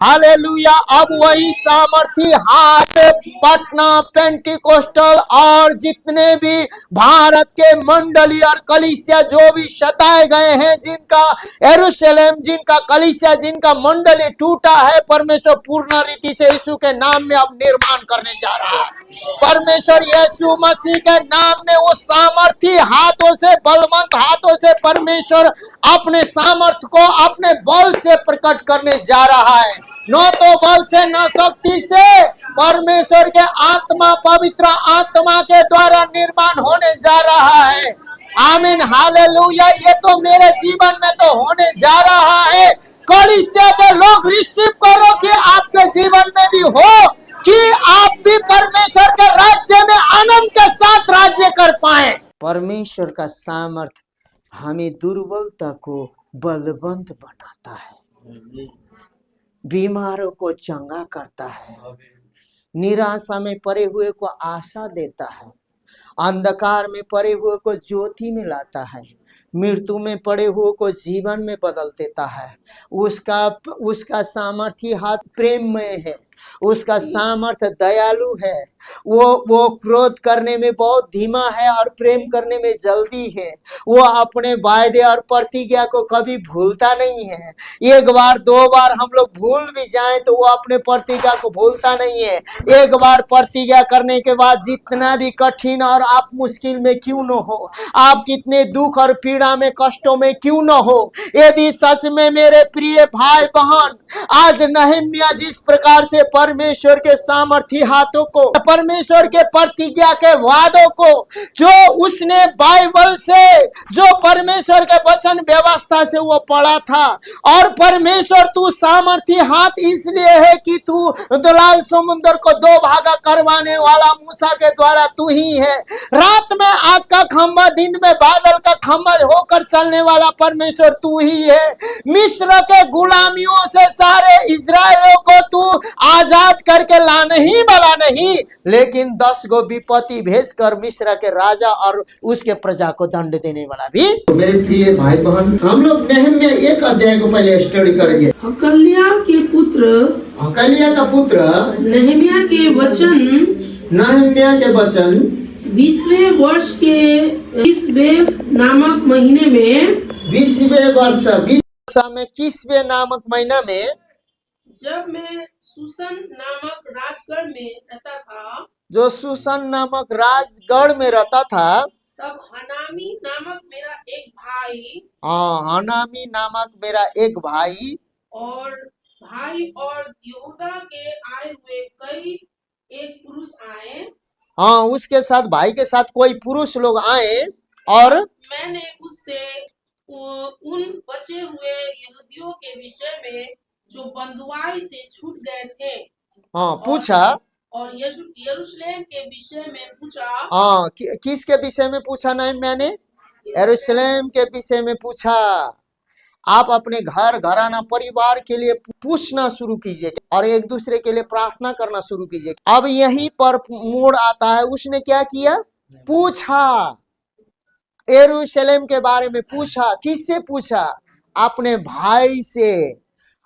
Hallelujah. अब वही सामर्थी हाथ पटना पेंटिकोस्टल और जितने भी भारत के मंडली और कलीसिया जो भी सताए गए हैं, जिनका यरूशलेम, जिनका कलीसिया, जिनका मंडली टूटा है, परमेश्वर पूर्ण रीति से यीशु के नाम में अब निर्माण करने जा रहा है। परमेश्वर यीशु मसीह के नाम में वो सामर्थी हाथों से, बलवंत हाथों से परमेश्वर अपने सामर्थ को अपने बल से प्रकट करने जा रहा है। न तो बल से न शक्ति से, परमेश्वर के आत्मा, पवित्र आत्मा के द्वारा निर्माण होने जा रहा है। आमीन, हालेलुया। ये तो मेरे जीवन में तो होने जा रहा है। कलीसिया के लोग रिसीव करो कि आपके जीवन में भी हो, कि आप भी परमेश्वर के राज्य में आनंद के साथ राज्य कर पाए। परमेश्वर का सामर्थ हमें दुर्बलता को बलवंत बनाता है, बीमारों को चंगा करता है, निराशा में पड़े हुए को आशा देता है, अंधकार में पड़े हुए को ज्योति में लाता है, मृत्यु में पड़े हुए को जीवन में बदल देता है। उसका सामर्थ्य हाथ प्रेममय है, उसका सामर्थ्य दयालु है। वो क्रोध करने में बहुत धीमा है और प्रेम करने में जल्दी है। वो अपने वायदे और प्रतिज्ञा को कभी भूलता नहीं है। एक बार दो बार हम लोग भूल भी जाएं तो वो अपने प्रतिज्ञा को भूलता नहीं है। एक बार प्रतिज्ञा करने के बाद जितना भी कठिन और आप मुश्किल में क्यों न हो, आप कितने दुख और पीड़ा में, कष्टों में क्यों न हो, यदि सच में मेरे प्रिय भाई बहन, आज नहम्याह जिस प्रकार से परमेश्वर के सामर्थी हाथों को, परमेश्वर के प्रतिज्ञा के वादों को, जो उसने बाइबल से, जो परमेश्वर के वचन व्यवस्था से वो पढ़ा था, और परमेश्वर तू सामर्थी हाथ इसलिए है कि तू लाल समुद्र को दो भागा करवाने वाला मूसा के द्वारा तू ही है। रात में आग का खंभा, दिन में बादल का खंभा होकर चलने वाला परमेश्वर तू ही है। मिस्र के गुलामियों से सारे इजरायलियों को तू आजाद करके लाने ही वाला नहीं, लेकिन 10 गो विपत्ति भेजकर मिस्र के राजा और उसके प्रजा को दंड देने वाला भी। तो मेरे प्रिय भाई बहन, हम लोग नहम्याह 1 अध्याय को पहले स्टडी करेंगे। हकल्याह के पुत्र नहम्याह के वचन 20वें वर्ष के 20वें नामक महीने में, 20वें वर्ष में 21वें नामक महीना में, जब मैं सुसन नामक राजगढ़ में रहता था, जो सुसन नामक राजगढ़ में रहता था, तब हनामी नामक मेरा एक भाई, हनामी नामक मेरा एक भाई और यहूदा के आए हुए कई एक पुरुष आए। उसके साथ, भाई के साथ कोई पुरुष लोग आए, और मैंने उससे उन बचे हुए यहूदियों के विषय में जो बंधुआई से छूट गए थे, पूछा, और यरूशलेम के विषय में पूछा। किसके विषय में पूछा? नहीं, मैंने यरूशलेम के विषय में पूछा। आप अपने घर घराना परिवार के लिए पूछना शुरू कीजिए और एक दूसरे के लिए प्रार्थना करना शुरू कीजिए। अब यहीं पर मोड़ आता है। उसने क्या किया? पूछा, यरूशलेम के बारे में पूछा। किससे पूछा? अपने भाई से,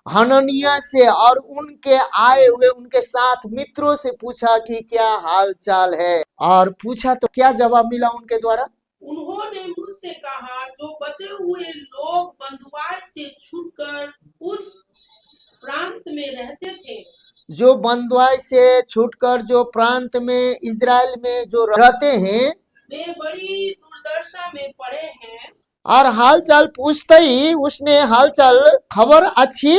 हननिया से, और उनके आए हुए उनके साथ मित्रों से पूछा कि क्या हाल चाल है। और पूछा तो क्या जवाब मिला उनके द्वारा? उन्होंने मुझसे कहा, जो बचे हुए लोग बंधुआई से छूटकर उस प्रांत में रहते थे, जो बंधुआई से छूटकर जो प्रांत में, इजराइल में जो रहते हैं, वे बड़ी दुर्दशा में पड़े हैं। और हालचाल पूछते ही उसने हालचाल, खबर अच्छी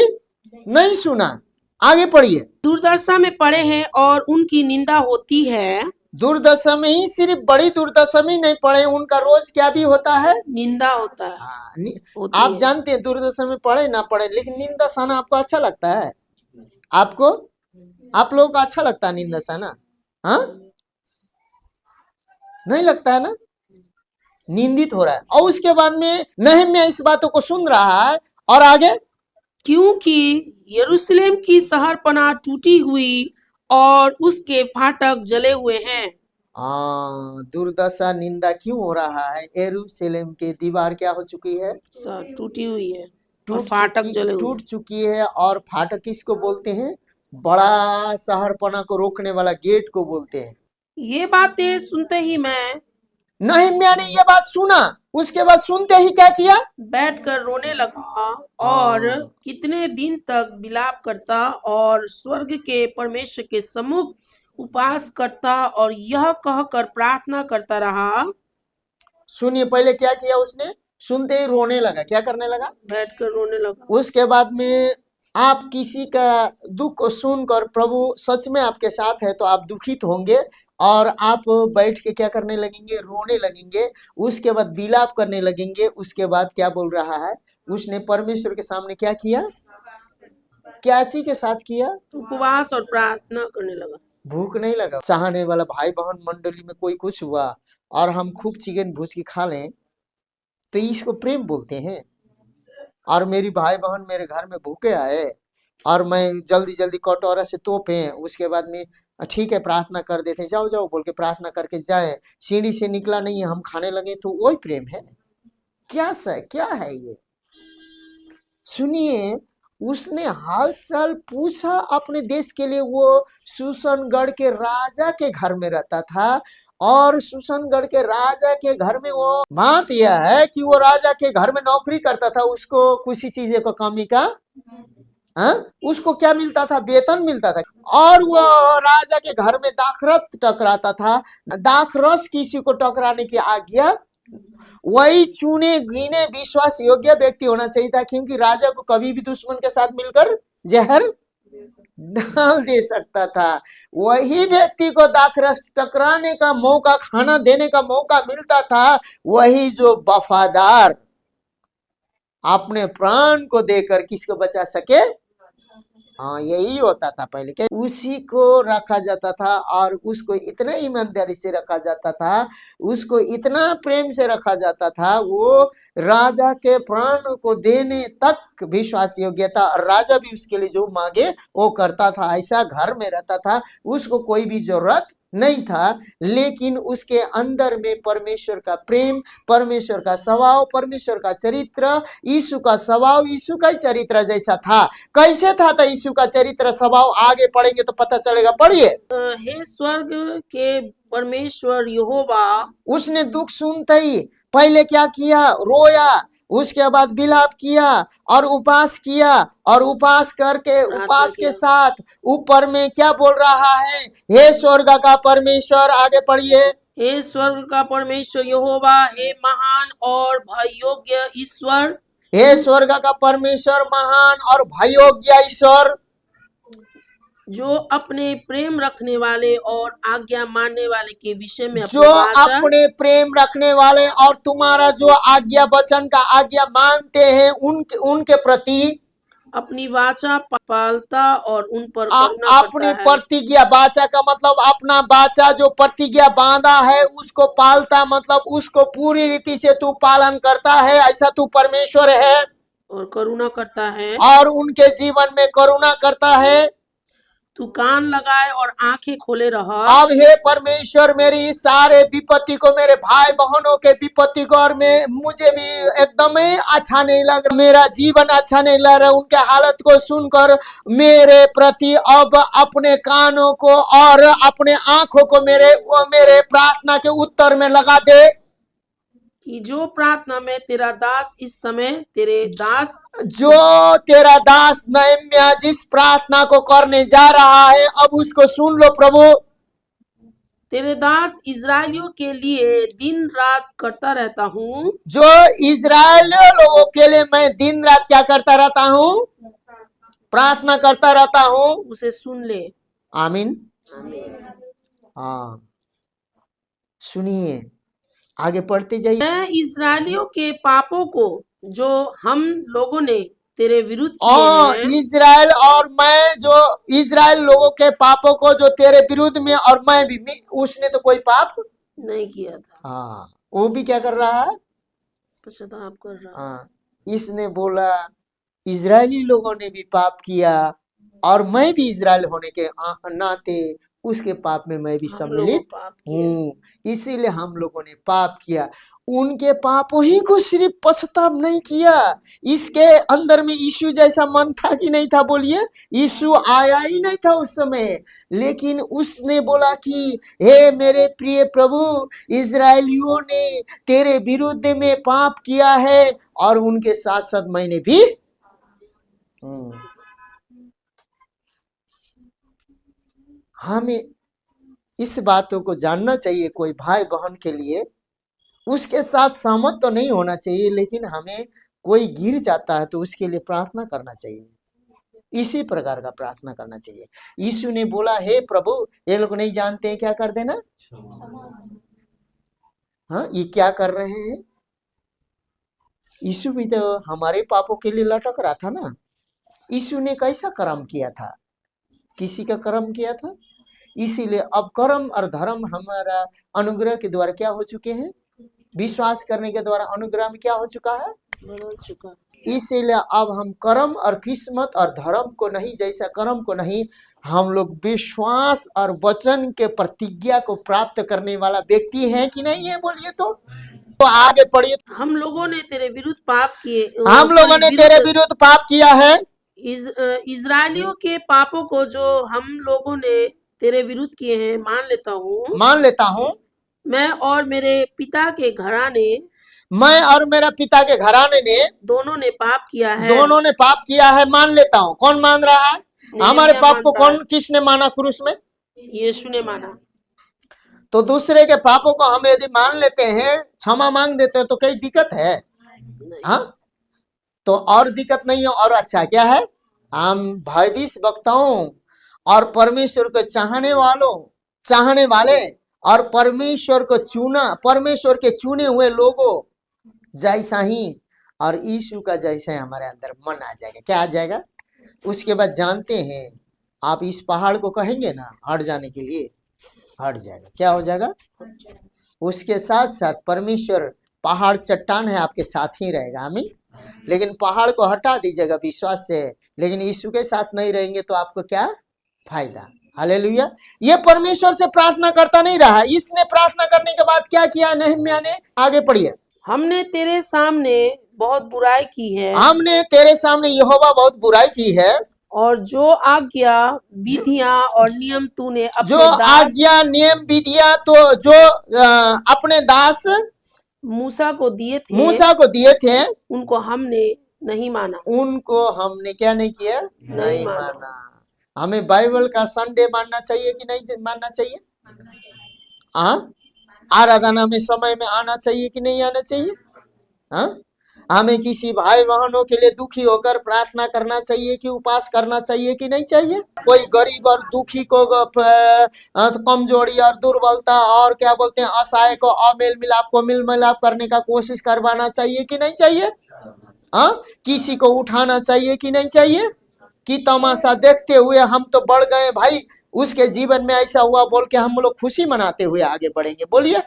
नहीं सुना। आगे पढ़िए। दुर्दशा में पड़े हैं और उनकी निंदा होती है। दुर्दशा में ही, सिर्फ बड़ी दुर्दशा में नहीं पड़े, उनका रोज क्या भी होता है? निंदा होता है। आप जानते हैं दुर्दशा में पड़े ना पड़े, लेकिन निंदा सहना आपको अच्छा लगता है? आपको, आप लोगों को अच्छा लगता है निंदा सहना? हाँ, नहीं लगता है ना? निंदित हो रहा है। और उसके बाद में नहम्याह इस बातों को सुन रहा है, और आगे, क्योंकि यरूशलेम की शहरपनाह टूटी हुई और उसके फाटक जले हुए हैं। दुर्दशा, निंदा क्यों हो रहा है? यरूशलेम की दीवार क्या हो चुकी है? टूटी हुई है। टूट चुकी है। और फाटक किसको बोलते हैं? बड़ा शहरपना को रोकने वाला गेट को बोलते हैं। ये बातें सुनते ही नहीं, मैंने ये बात सुना, उसके बाद सुनते ही क्या किया? बैठकर रोने लगा और कितने दिन तक विलाप करता और स्वर्ग के परमेश्वर के सम्मुख उपवास करता और यह कहकर प्रार्थना करता रहा। सुनिए, पहले क्या किया उसने? सुनते ही रोने लगा। क्या करने लगा? बैठकर रोने लगा। उसके बाद में आप किसी का दुख को सुनकर प्रभु सच में आपके साथ है तो आप दुखित होंगे और आप बैठ के क्या करने लगेंगे? रोने लगेंगे। उसके बाद विलाप करने लगेंगे। उसके बाद क्या बोल रहा है? उसने परमेश्वर के सामने क्या किया? क्या चीज के साथ किया? उपवास और प्रार्थना करने लगा। भूख नहीं लगा? चाहने वाला भाई बहन मंडली में कोई कुछ हुआ और हम खूब चिकन भूज के खा लें तो इसको प्रेम बोलते हैं। और मेरी भाई बहन मेरे घर में भूखे आए और मैं जल्दी जल्दी कटोरा से तोपे, उसके बाद में ठीक है प्रार्थना कर देते, जाओ जाओ बोल के प्रार्थना करके जाए, सीढ़ी से निकला नहीं है हम खाने लगे, तो वही प्रेम है क्या है ये? सुनिए, उसने हालचाल पूछा अपने देश के लिए। वो सुसनगढ़ के राजा के घर में रहता था और सुसनगढ़ के राजा के घर में वो बात यह है कि वो राजा के घर में नौकरी करता था। उसको किसी चीज को कमी का उसको क्या मिलता था? वेतन मिलता था। और वो राजा के घर में दाखरस टकराता था। दाखरस किसी को टकराने की आज्ञा, वही चुने गिने विश्वास योग्य व्यक्ति होना चाहिए था, क्योंकि राजा को कभी भी दुश्मन के साथ मिलकर जहर डाल दे सकता था। वही व्यक्ति को दाखरस टकराने का मौका, खाना देने का मौका मिलता था, वही जो वफादार अपने प्राण को देकर किसको बचा सके। हाँ, यही होता था पहले के, उसी को रखा जाता था और उसको इतना ईमानदारी से रखा जाता था, उसको इतना प्रेम से रखा जाता था, वो राजा के प्राण को देने तक विश्वास योग्यता, राजा भी उसके लिए जो मांगे वो करता था। ऐसा घर में रहता था, उसको कोई भी जरूरत नहीं था, लेकिन उसके अंदर में परमेश्वर का प्रेम, परमेश्वर का स्वभाव, परमेश्वर का चरित्र, यीशु का स्वभाव, यीशु का चरित्र जैसा था। कैसे था तो यीशु का चरित्र स्वभाव आगे पढ़ेंगे तो पता चलेगा। पढ़िए। हे स्वर्ग के परमेश्वर यहोवा। उसने दुख सुनते ही पहले क्या किया? रोया, उसके बाद विलाप किया और उपवास किया, और उपवास करके उपवास के साथ ऊपर में क्या बोल रहा है? हे स्वर्ग का परमेश्वर, आगे पढ़िए। हे स्वर्ग का परमेश्वर यहोवा, हे महान और भययोग्य ईश्वर। हे स्वर्ग का परमेश्वर, महान और भययोग्य ईश्वर, जो अपने प्रेम रखने वाले और आज्ञा मानने वाले के विषय में जो अपने प्रेम रखने वाले और तुम्हारा जो आज्ञा वचन का आज्ञा मानते हैं उनके प्रति अपनी वाचा पालता और उन पर अपनी प्रतिज्ञा, वाचा का मतलब अपना वाचा जो प्रतिज्ञा बांधा है उसको पालता, मतलब उसको पूरी रीति से तू पालन करता है, ऐसा तू परमेश्वर है। और करुणा करता है, और उनके जीवन में करुणा करता है। तू कान लगाए और आंखें खोले रहा। अब हे परमेश्वर, मेरी सारे विपत्ति को, मेरे भाई बहनों के विपत्ति को, और मुझे भी एकदम अच्छा नहीं लग रहा, मेरा जीवन अच्छा नहीं लग रहा, उनके हालत को सुनकर मेरे प्रति अब अपने कानों को और अपने आंखों को मेरे प्रार्थना के उत्तर में लगा दे। कि जो प्रार्थना में तेरा दास इस समय तेरे दास, जो तेरा दास नहम्याह जिस प्रार्थना को करने जा रहा है, अब उसको सुन लो प्रभु। तेरे दास इजरायलियों के लिए दिन रात करता रहता हूँ। जो इजरायलियों लोगों के लिए मैं दिन रात क्या करता रहता हूँ? प्रार्थना करता रहता हूँ। उसे सुन ले। आमीन। हाँ, सुनिए, आगे पढ़ते जाइए। मैं इजरायलियों के पापों को जो हम लोगों ने तेरे विरुद्ध किए हैं, इजराइल और मैं, जो इजराइल लोगों के पापों को जो तेरे विरुद्ध में, और मैं भी, उसने तो कोई पाप नहीं किया था। हाँ, वो भी क्या कर रहा है? पश्चाताप कर रहा। हाँ, इसने बोला इजरायली लोगों ने भी पाप किया और मैं भी इजराइल होने के नाते उसके पाप में मैं भी हम लोगों सम्मिलित पाप किए। हूँ, इसीलिए हम लोगों ने पाप किया। उनके पापों ही को सिर्फ पश्चाताप नहीं किया, इसके अंदर में यीशु जैसा मन था कि नहीं था? बोलिए, यीशु आया ही नहीं था उस समय, लेकिन उसने बोला कि हे मेरे प्रिय प्रभु, इजरायलियों ने तेरे विरुद्ध में पाप किया है और उनके साथ साथ मैंने भी। हमें इस बातों को जानना चाहिए। कोई भाई बहन के लिए उसके साथ सहमत तो नहीं होना चाहिए, लेकिन हमें कोई गिर जाता है तो उसके लिए प्रार्थना करना चाहिए। इसी प्रकार का प्रार्थना करना चाहिए। यीशु ने बोला, हे प्रभु, ये लोग नहीं जानते हैं क्या कर देना। हाँ, ये क्या कर रहे हैं? यीशु भी तो हमारे पापों के लिए लटक रहा था ना। यीशु ने कैसा कर्म किया था? किसी का कर्म किया था। इसीलिए अब कर्म और धर्म हमारा अनुग्रह के द्वारा क्या हो चुके हैं? विश्वास करने के द्वारा अनुग्रह में क्या हो चुका है? बदल चुका। इसीलिए अब हम कर्म और किस्मत और धर्म को नहीं, जैसा कर्म को नहीं, हम लोग विश्वास और वचन के प्रतिज्ञा को प्राप्त करने वाला व्यक्ति है कि नहीं है? बोलिए तो आगे पढ़िए। हम लोगों ने तेरे विरुद्ध पाप किए। हम लोगों ने तेरे विरुद्ध पाप किया है। इजरायलियों के पापों को जो हम लोगों ने तेरे विरुद्ध किए हैं मान लेता हूँ। मैं और मेरे पिता के घराने, मैं और मेरा पिता के घराने ने, दोनों ने पाप किया है। दोनों ने पाप किया है, मान लेता हूँ। कौन मान रहा है? हमारे पाप को कौन, किसने माना क्रूस में? यीशु ने माना। तो दूसरे के पापों को हम यदि मान लेते हैं, क्षमा मांग देते हैं, तो कोई दिक्कत है? हाँ, तो और दिक्कत नहीं है। और अच्छा क्या है? हम भयभीत वक्ताओं और परमेश्वर को चाहने वाले और परमेश्वर के चुने हुए लोगों जैसा ही और यीशु का जैसा ही हमारे अंदर मन आ जाएगा। क्या आ जाएगा? उसके बाद जानते हैं, आप इस पहाड़ को कहेंगे ना हट जाने के लिए, हट जाएगा। क्या हो जाएगा? उसके साथ साथ परमेश्वर, पहाड़ चट्टान है, आपके साथ ही रहेगा। आमीन। लेकिन पहाड़ को हटा दीजिएगा विश्वास से, लेकिन यीशु के साथ नहीं रहेंगे तो आपको क्या फायदा? हालेलुया। ये परमेश्वर से प्रार्थना करता नहीं रहा। इसने प्रार्थना करने के बाद क्या किया नहम्याह ने? आगे पढ़िए। हमने तेरे सामने बहुत बुराई की है। हमने तेरे सामने यहोवा बहुत बुराई की है। और जो आज्ञा विधियां और नियम तूने जो आज्ञा नियम विधियां तो जो अपने दास मूसा को दिए थे, उनको हमने नहीं माना। उनको हमने क्या नहीं किया? नहीं माना। हमें बाइबल का संडे मानना चाहिए कि नहीं मानना चाहिए? आराधना में समय में आना चाहिए कि नहीं आना चाहिए? हमें किसी भाई बहनों के लिए दुखी होकर प्रार्थना करना चाहिए कि उपवास करना चाहिए कि नहीं चाहिए? कोई गरीब और दुखी को, कमजोरी और दुर्बलता और क्या बोलते हैं, असहाय को अमेल मिलाप को मिल मिलाप करने का कोशिश करवाना चाहिए कि नहीं चाहिए? किसी को उठाना चाहिए कि नहीं चाहिए? कि तमाशा देखते हुए हम तो बढ़ गए भाई, उसके जीवन में ऐसा हुआ बोल के हम लोग खुशी मनाते हुए आगे बढ़ेंगे? बोलिए।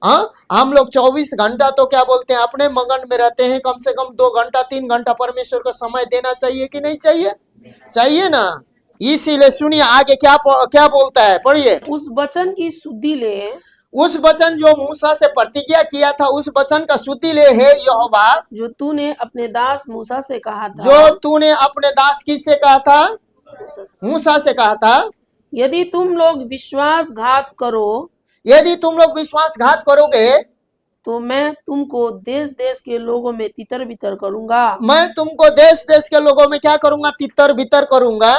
हम लोग 24 घंटा तो क्या बोलते हैं अपने मगन में रहते हैं। कम से कम 2 घंटा 3 घंटा परमेश्वर को समय देना चाहिए कि नहीं चाहिए? चाहिए ना। इसीलिए सुनिए आगे क्या बोलता है, पढ़िए। उस वचन की शुद्धि ले, उस वचन जो मूसा से प्रतिज्ञा किया था, उस वचन का शुद्धि ले है यहोवा, जो तूने अपने दास मूसा से कहा था। जो तूने अपने दास किससे कहा था? मूसा से कहा था। यदि तुम लोग विश्वासघात करोगे तो मैं तुमको देश देश के लोगों में तितर बितर करूंगा। मैं तुमको देश देश के लोगों में क्या करूंगा? तितर बितर करूंगा।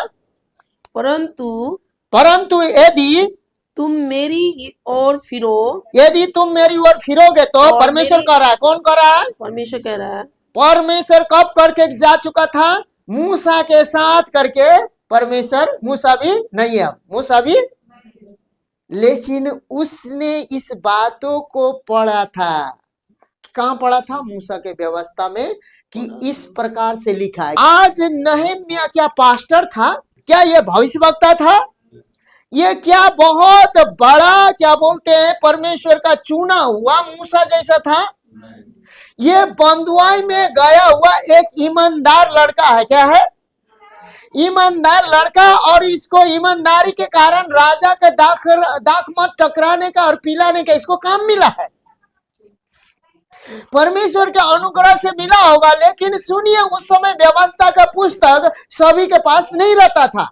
परंतु यदि तुम मेरी ओर फिरो, यदि तुम मेरी ओर फिरोगे तो, परमेश्वर कह रहा है। कौन कह रहा है? परमेश्वर कह रहा है। परमेश्वर कब करके जा चुका था? मूसा के साथ करके। परमेश्वर, मूसा भी नहीं है, मूसा भी, लेकिन उसने इस बातों को पढ़ा था। कहाँ पढ़ा था? मूसा के व्यवस्था में, कि इस प्रकार से लिखा है। आज नहम्याह क्या पास्टर था? क्या ये भविष्यवक्ता था? ये क्या बहुत बड़ा क्या बोलते हैं परमेश्वर का चुना हुआ मूसा जैसा था? ये बंधुआई में गया हुआ एक ईमानदार लड़का है। क्या है? ईमानदार लड़का, और इसको ईमानदारी के कारण राजा के दाख मत टकराने का और पिलाने का इसको काम मिला है। परमेश्वर के अनुग्रह से मिला होगा, लेकिन सुनिए उस समय व्यवस्था का पुस्तक सभी के पास नहीं रहता था।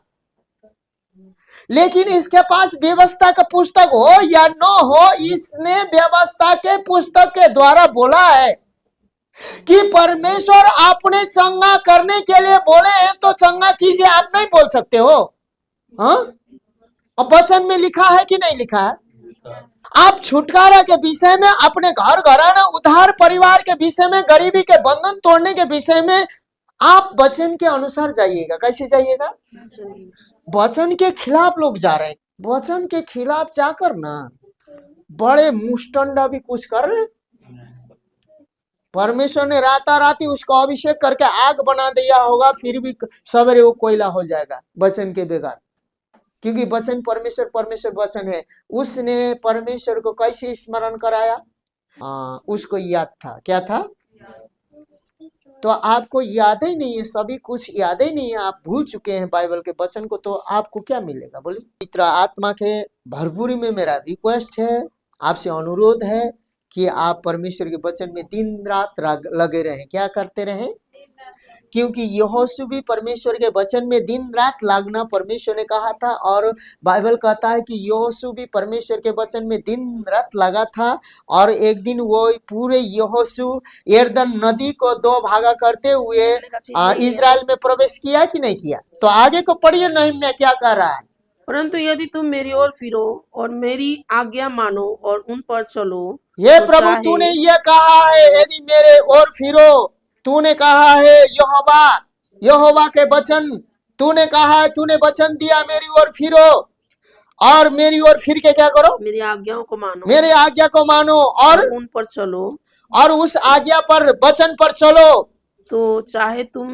लेकिन इसके पास व्यवस्था का पुस्तक हो या न हो, इसने व्यवस्था के पुस्तक के द्वारा बोला है कि परमेश्वर आपने चंगा करने के लिए बोले हैं तो चंगा कीजिए। आप नहीं बोल सकते हो? हाँ, अब वचन में लिखा है कि नहीं लिखा है? आप छुटकारा के विषय में, अपने घर घराना उद्धार परिवार के विषय में, गरीबी के बंधन तोड़ने के विषय में आप वचन के अनुसार जाइएगा। कैसे जाइएगा? वचन के खिलाफ लोग जा रहे हैं। वचन के खिलाफ जाकर ना बड़े मुष्टंडा भी कुछ कर रहे। परमेश्वर ने राताराती उसको अभिषेक करके आग बना दिया होगा, फिर भी सवेरे वो कोयला हो जाएगा वचन के बेकार। क्योंकि वचन परमेश्वर वचन है। उसने परमेश्वर को कैसे स्मरण कराया? उसको याद था। क्या था? तो आपको याद ही नहीं है, सभी कुछ याद ही नहीं है, आप भूल चुके हैं बाइबल के वचन को, तो आपको क्या मिलेगा? बोलिए। पवित्र आत्मा के भरपूरी में मेरा रिक्वेस्ट है, आपसे अनुरोध है कि आप परमेश्वर के वचन में दिन रात लगे रहें। क्या करते रहें? क्योंकि यहोशू भी परमेश्वर के वचन में दिन रात लागना परमेश्वर ने कहा था, और बाइबल कहता है कि यहोशू भी परमेश्वर के वचन में दिन रात लगा था। और एक दिन वो पूरे यहोशू यरदन नदी को दो भागा करते हुए इजराइल में प्रवेश किया कि नहीं किया? तो आगे को पढ़िए, नहम्याह क्या कह रहा है? परंतु यदि तुम मेरी ओर फिरो और मेरी आज्ञा मानो और उन पर चलो, ये तो प्रभु चाहे तूने ये कहा है, यदि मेरे ओर फिरो, तूने कहा है यहोवा के वचन, तूने कहा है, तूने वचन दिया मेरी ओर फिरो, और मेरी ओर फिर के क्या करो? मेरी आज्ञाओं को मानो, मेरे आज्ञा को मानो और उन पर चलो, और उस आज्ञा पर वचन पर चलो, तो चाहे तुम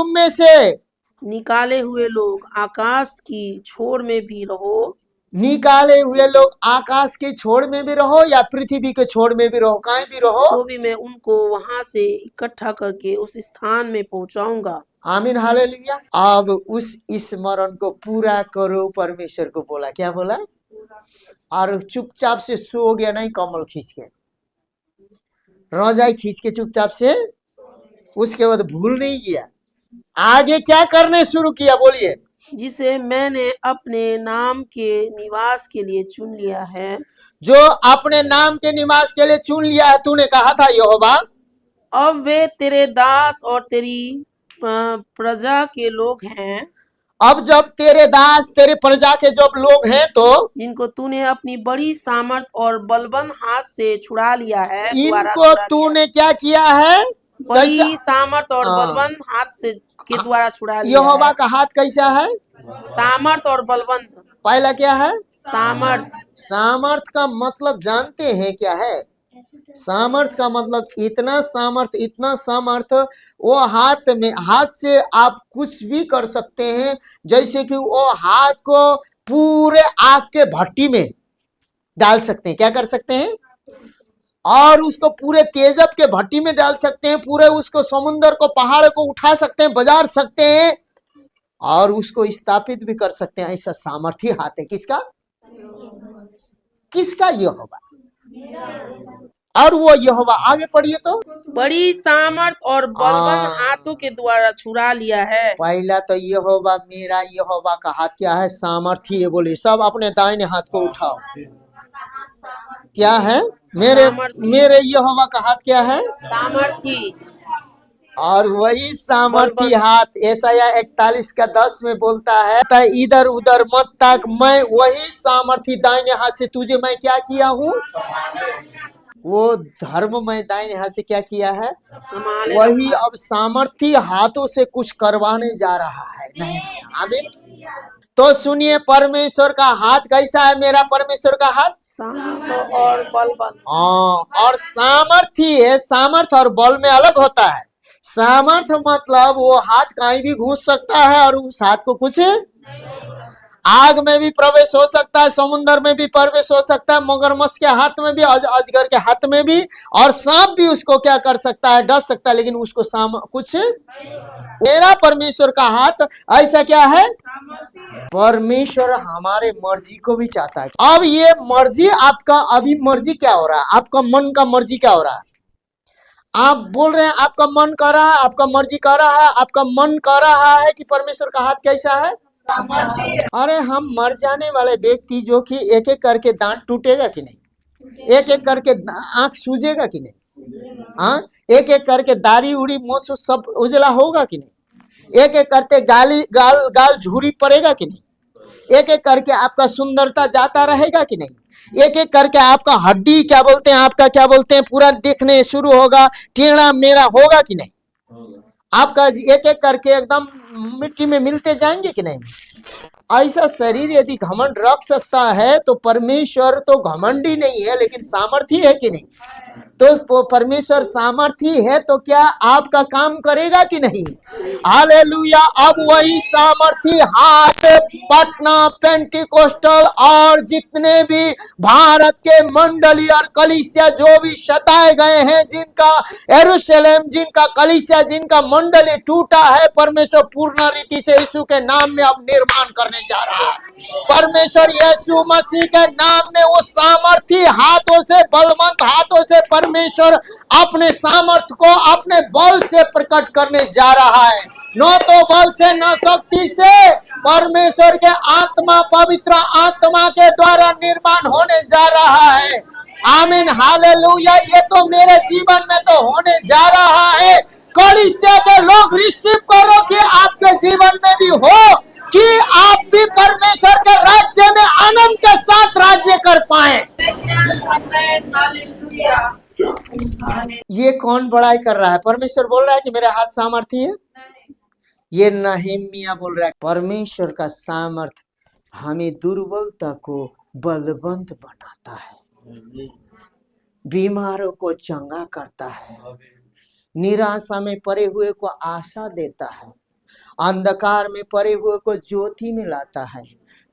में से निकाले हुए लोग आकाश की छोर में भी रहो, निकाले हुए लोग आकाश के छोर में भी रहो या पृथ्वी के छोर में भी रहो, कहीं भी रहो, तो भी मैं उनको वहां से इकट्ठा करके उस स्थान में पहुंचाऊंगा। आमीन, हालेलुया। अब उस स्मरण को पूरा करो, परमेश्वर को बोला। क्या बोला? और चुपचाप से सो गया नहीं, कम्बल खींच के, रजाई खींच के चुपचाप से, उसके बाद भूल नहीं गया। आगे क्या करने शुरू किया? बोलिए। जिसे मैंने अपने नाम के निवास के लिए चुन लिया है, जो अपने नाम के निवास के लिए चुन लिया है, तूने कहा था यहोवा, अब वे तेरे दास और तेरी प्रजा के लोग हैं। अब जब तेरे दास तेरे प्रजा के जब लोग हैं, तो जिनको तूने अपनी बड़ी सामर्थ और बलवान हाथ से छुड़ा लिया है, इनको तूने क्या किया है? बड़ी सामर्थ और बलवान हाथ से के द्वारा छुड़ा लिया। यहोवा का हाथ कैसा है? सामर्थ और बलवंत। पहला क्या है? सामर्थ। सामर्थ का मतलब जानते हैं क्या है? सामर्थ का मतलब इतना सामर्थ, वो हाथ से आप कुछ भी कर सकते हैं। जैसे कि वो हाथ को पूरे आग के भट्टी में डाल सकते हैं। क्या कर सकते हैं? और उसको पूरे तेजब के भट्टी में डाल सकते हैं, पूरे उसको समुद्र को, पहाड़ को उठा सकते हैं, बजार सकते हैं, और उसको स्थापित भी कर सकते हैं। ऐसा सामर्थी हाथ है किसका? किसका? यहोवा। और वो यहोवा, आगे पढ़िए तो, बड़ी सामर्थ और बलवान हाथों के द्वारा छुड़ा लिया है। पहला तो यहोवा, मेरा यहोवा का हाथ क्या है? सामर्थी है। बोले सब अपने दाहिने हाथ को उठाओ। क्या है? मेरे यहोवा का हाथ क्या है? सामर्थी। और वही सामर्थी हाथ यशायाह 41:10 में बोलता है, इधर उधर मत ताक, मैं वही सामर्थी दाहिने हाथ से तुझे मैं क्या किया हूँ? वो धर्म में दाहिने हाथ से क्या किया है? वही अब सामर्थी हाथों से कुछ करवाने जा रहा है। नहीं, आमीन। तो सुनिए, परमेश्वर का हाथ कैसा है? मेरा परमेश्वर का हाथ सामर्थ और बलवान। और सामर्थी है। सामर्थ और बल में अलग होता है। सामर्थ मतलब वो हाथ कहीं भी घुस सकता है और उस हाथ को कुछ, आग में भी प्रवेश हो सकता है, समुद्र में भी प्रवेश हो सकता है, मगरमच्छ के हाथ में भी, अजगर के हाथ में भी, और सांप भी उसको क्या कर सकता है, डस सकता है, लेकिन उसको कुछ मेरा परमेश्वर का हाथ ऐसा क्या है। परमेश्वर हमारे मर्जी को भी चाहता है। अब ये मर्जी आपका, अभी मर्जी क्या हो रहा है, आपका मन का मर्जी क्या हो रहा है। आप बोल रहे हैं आपका मन कर रहा है, आपका मर्जी कर रहा है, आपका मन कर रहा है कि परमेश्वर का हाथ कैसा है। अरे हम मर जाने वाले व्यक्ति जो कि एक एक करके दांत टूटेगा कि नहीं, एक एक करके आंख सूजेगा कि नहीं, हाँ, एक एक करके दाढ़ी उड़ी मोछ सब उजला होगा कि नहीं, एक एक करके गाल गाल झुरी पड़ेगा कि नहीं, एक एक करके आपका सुंदरता जाता रहेगा कि नहीं, एक एक करके आपका हड्डी क्या बोलते हैं, आपका क्या बोलते हैं, पूरा देखने शुरू होगा, टेढ़ा मेढ़ा होगा कि नहीं, आपका एक एक करके एकदम मिट्टी में मिलते जाएंगे कि नहीं। ऐसा शरीर यदि घमंड रख सकता है तो परमेश्वर तो घमंडी नहीं है लेकिन सामर्थी है कि नहीं। तो परमेश्वर सामर्थी है तो क्या आपका काम करेगा कि नहीं। हालेलुया। अब वही सामर्थी हाथ पटना पेंटिकोस्टल और जितने भी भारत के मंडली और कलीसिया जो भी सताए गए हैं, जिनका यरूशलेम, जिनका कलीसिया, जिनका मंडली टूटा है, परमेश्वर पूर्ण रीति से यीशु के नाम में अब निर्माण करने जा रहा है। परमेश्वर यीशु मसीह के नाम में वो सामर्थी हाथों से, बलवंत हाथों से परमेश्वर अपने सामर्थ को अपने बल से प्रकट करने जा रहा है। न तो बल से न शक्ति से, परमेश्वर के आत्मा, पवित्र आत्मा के द्वारा निर्माण होने जा रहा है। आमीन, हालेलुया। ये तो मेरे जीवन में तो होने जा रहा है। कलीसिया के लोग रिसीव करो कि आपके जीवन में भी हो, कि आप भी परमेश्वर के राज्य में आनंद के साथ राज्य कर पाए। ये कौन बड़ाई कर रहा है। परमेश्वर बोल रहा है कि मेरे हाथ सामर्थी है। ये नहम्याह बोल रहा है परमेश्वर का सामर्थ हमें दुर्बलता को बलवंत बनाता है, बीमारों को चंगा करता है, निराशा में पड़े हुए को आशा देता है, अंधकार में पड़े हुए को ज्योति में लाता है,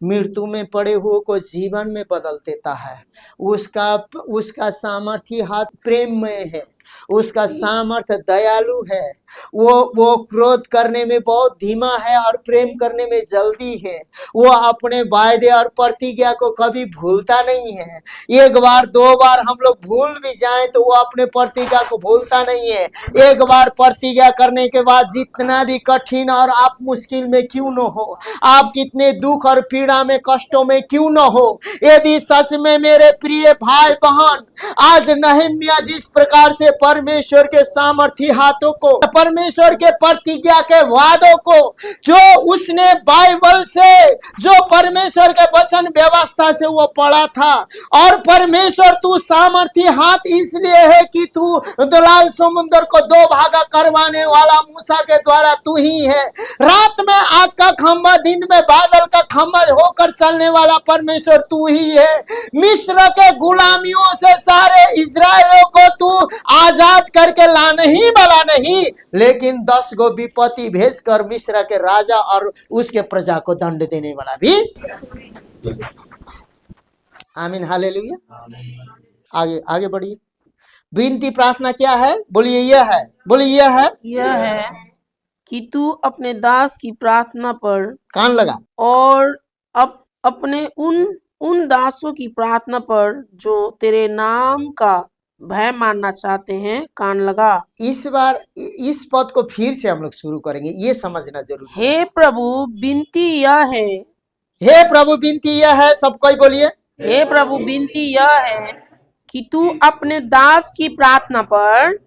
मृत्यु में पड़े हुए को जीवन में बदल देता है। उसका सामर्थ्य हाथ प्रेम में है, उसका सामर्थ्य दयालु है। वो क्रोध करने में बहुत धीमा है और प्रेम करने में जल्दी है। वो अपने वायदे और प्रतिज्ञा को कभी भूलता नहीं है। एक बार दो बार हम लोग भूल भी जाएं तो वो अपने प्रतिज्ञा को भूलता नहीं है। एक बार प्रतिज्ञा करने के बाद जितना भी कठिन और आप मुश्किल में क्यों न हो, आप कितने दुख और पीड़ा में, कष्टों में क्यों न हो, यदि सच में मेरे प्रिय भाई बहन, आज नहम्याह जिस प्रकार से परमेश्वर के सामर्थी हाथों को, परमेश्वर के प्रतिज्ञा के वादों को, जो उसने बाइबल से, जो परमेश्वर के वचन व्यवस्था से वो पढ़ा था, और परमेश्वर तू सामर्थी हाथ इसलिए है कि तू लाल समुद्र को दो भागा करवाने वाला मूसा के द्वारा तू ही है। रात में आग का खंभा, दिन में बादल का खंभा होकर चलने वाला परमेश्वर तू ही है। मिस्र के गुलामियों से सारे इजराइलों को तू आजाद करके लाने ही वाला नहीं, लेकिन 10 गो विपत्ति भेजकर मिस्र के राजा और उसके प्रजा को दंड देने वाला भी। आमीन, हालेलुया। आगे आगे बढ़िए। विनती प्रार्थना क्या है, बोलिए यह है, बोलिए यह है कि तू अपने दास की प्रार्थना पर कान लगा, और अपने उन दासों की प्रार्थना पर जो तेरे नाम का भय मानना चाहते हैं, कान लगा। इस बार इस पद को फिर से हम लोग शुरू करेंगे, ये समझना जरूरी है। हे प्रभु विनती यह है, हे प्रभु विनती यह है, सब कोई बोलिए। हे प्रभु विनती यह है कि तू अपने दास की प्रार्थना पर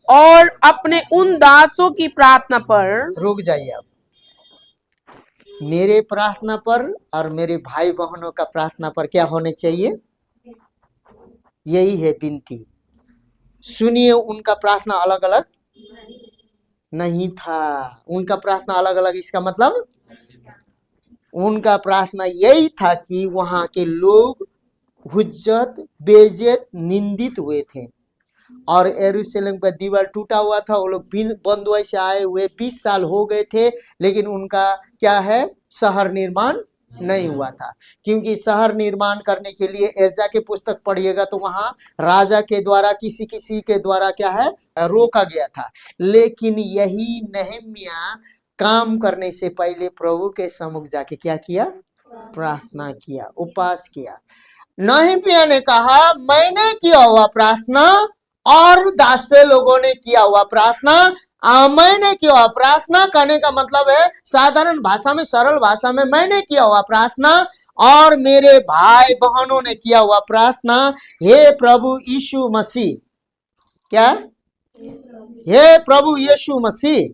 और अपने उन दासों की प्रार्थना पर। रुक जाइए। अब मेरे प्रार्थना पर और मेरे भाई बहनों का प्रार्थना पर क्या होने चाहिए, यही है विनती। सुनिए, उनका प्रार्थना अलग अलग नहीं था, उनका प्रार्थना अलग अलग, इसका मतलब उनका प्रार्थना यही था कि वहां के लोग हुज्जत, बेइज्जत, निंदित हुए थे और यरूशलेम का दीवार टूटा हुआ था। वो लोग बंदुआई से आए हुए 20 साल हो गए थे, लेकिन उनका क्या है, शहर निर्माण नहीं हुआ था। क्योंकि शहर निर्माण करने के लिए एर्जा के पुस्तक पढ़िएगा तो वहां राजा के द्वारा किसी किसी के द्वारा क्या है, रोका गया था। लेकिन यही नहम्याह काम करने से पहले प्रभु के सम्मुख जाके क्या किया, प्रार्थना किया, उपवास किया। नहम्याह ने कहा मैंने किया हुआ प्रार्थना और दासे लोगों ने किया हुआ प्रार्थना, मैंने किया हुआ प्रार्थना करने का मतलब है साधारण भाषा में, सरल भाषा में, मैंने किया हुआ प्रार्थना और मेरे भाई बहनों ने किया हुआ प्रार्थना। हे प्रभु यीशु मसीह, क्या, हे प्रभु यीशु मसीह,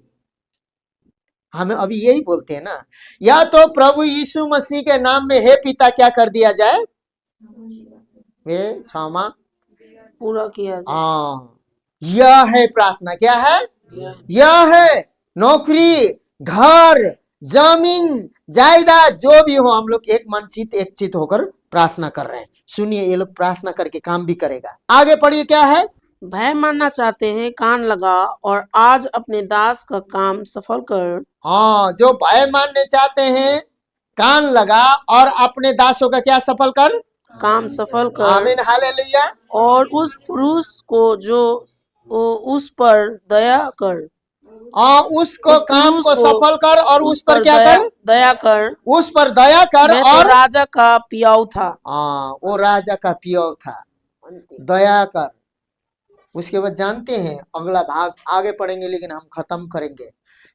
हमें अभी यही बोलते हैं ना, या तो प्रभु यीशु मसीह के नाम में हे पिता क्या कर दिया जाए, हे क्षमा पूरा किया जाए। हाँ, यह है प्रार्थना। क्या है, यह है नौकरी, घर, जमीन, जायदाद जो भी हो, हम लोग एक मन चित एक चित होकर प्रार्थना कर रहे हैं। सुनिए, ये लोग प्रार्थना करके काम भी करेगा। आगे पढ़िए, क्या है, भय मानना चाहते हैं, कान लगा और आज अपने दास का काम सफल कर। हाँ, जो भय मानने चाहते हैं कान लगा और अपने दासों का क्या सफल कर, काम सफल कर। आमीन, हालेलुया। और उस पुरुष को जो उस पर दया कर, उसको उस काम पुरुष को को सफल कर और उस पर क्या दया, कर, दया कर। उस पर दया कर। मैं तो और राजा का पियाऊ था। वो राजा का पियो था, दया कर। उसके बाद जानते हैं, अगला भाग आगे पढ़ेंगे लेकिन हम खत्म करेंगे।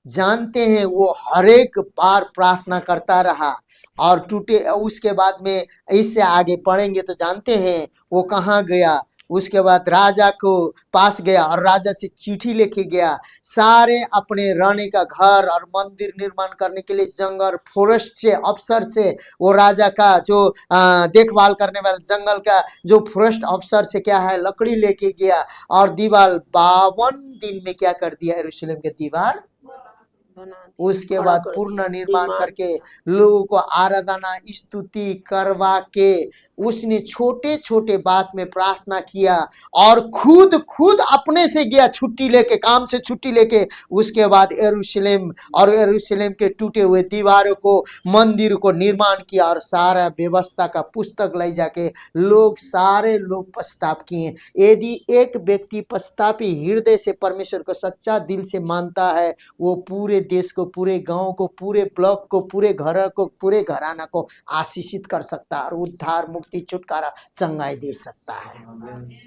जानते हैं वो हर एक बार प्रार्थना करता रहा और टूटे। उसके बाद में इससे आगे पढ़ेंगे तो जानते हैं वो कहाँ गया। उसके बाद राजा को पास गया और राजा से चिट्ठी लेके गया। सारे अपने रहने का घर और मंदिर निर्माण करने के लिए जंगल फॉरेस्ट से अफसर से, वो राजा का जो देखभाल करने वाला जंगल का जो फॉरेस्ट अफसर से क्या है, लकड़ी लेके गया और दीवार 52 दिन में क्या कर दिया, यरूशलेम के दीवार। उसके बाद पूर्ण निर्माण करके लोगों को आराधना स्तुति करवा के उसने छोटे छोटे बात में प्रार्थना किया और खुद अपने से गया छुट्टी लेके, काम से छुट्टी लेके। उसके बाद यरूशलेम और यरूशलेम के टूटे हुए दीवारों को, मंदिर को निर्माण किया और सारा व्यवस्था का पुस्तक ले जाके सारे लोग पछताप किए। यदि एक व्यक्ति पछतापी हृदय से परमेश्वर को सच्चा दिल से मानता है, वो पूरे देश को, पूरे गांव को, पूरे ब्लॉक को, पूरे घर को, पूरे घराना को आशीषित कर सकता है और उद्धार, मुक्ति, छुटकारा, चंगाई दे सकता है।